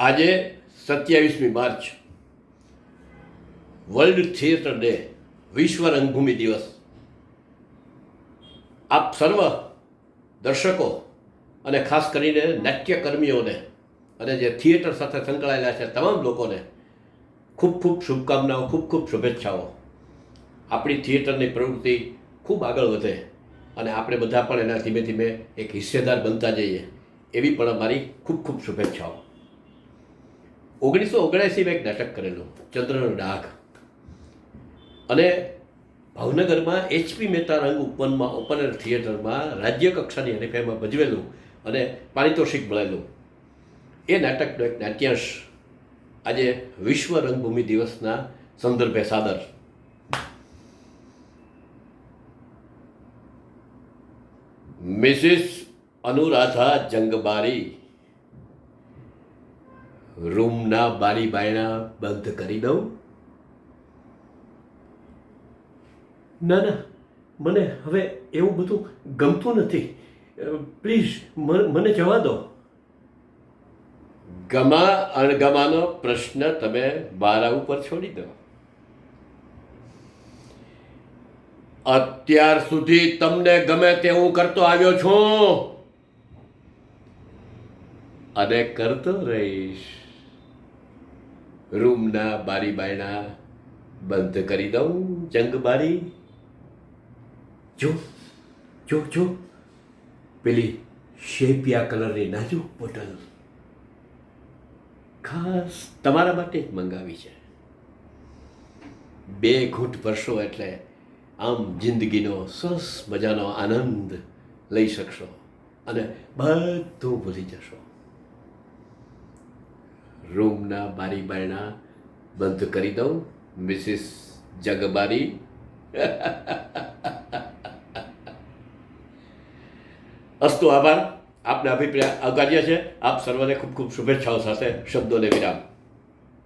આજે 27મી March world theatre day, વિશ્વ રંગભૂમિ દિવસ. આપ સર્વ દર્શકો અને ખાસ કરીને નાટ્યકર્મીઓને અને જે થિયેટર સાથે સંકળાયેલા છે તમામ લોકોને ખૂબ ખૂબ શુભકામનાઓ, ખૂબ ખૂબ શુભેચ્છાઓ. આપણી થિયેટરની પ્રવૃત્તિ ખૂબ આગળ વધે અને આપણે બધા પણ એના ધીમે ધીમે એક હિસ્સેદાર બનતા જઈએ, એવી પણ અમારી ખૂબ ખૂબ શુભેચ્છાઓ. 1979 એક નાટક કરેલું, ચંદ્રનો ડાઘ, અને ભાવનગરમાં HP મહેતા રંગ ઓપન એર થિયેટરમાં રાજ્ય કક્ષાની હરીફાઈમાં ભજવેલું અને પારિતોષિક મળેલું. એ નાટકનો એક નાટ્યાંશ આજે વિશ્વ રંગભૂમિ દિવસના સંદર્ભે સાદર. મિસિસ અનુરાધા જંગબારી, રૂમના બારી બાયણા બંધ કરી દઉં? ના ના, મને હવે એવું બધું ગમતું નથી. પ્લીઝ મને જવા દો. ગમા અણગમાનો પ્રશ્ન તમે મારા ઉપર છોડી દો. અત્યાર સુધી તમને ગમે તે હું કરતો આવ્યો છું અને કરતો રહીશ. રૂમના બારી બાયણા બંધ કરી દઉં જંગબારી? જો જો જો, પેલી શેપિયા કલરની નાજુક બોટલ ખાસ તમારા માટે જ મંગાવી છે. 2 ઘૂંટ ભરશો એટલે આમ જિંદગીનો સરસ મજાનો આનંદ લઈ શકશો અને બધું ભૂલી જશો. રૂમના બારી બાયણા બંધ કરી દઉં મિસિસ જગબારી? અસ્તુ, આભાર. આપના અભિપ્રાય આવકાર્ય છે. આપ સર્વને ખૂબ ખૂબ શુભેચ્છાઓ સાથે શબ્દોને વિરામ.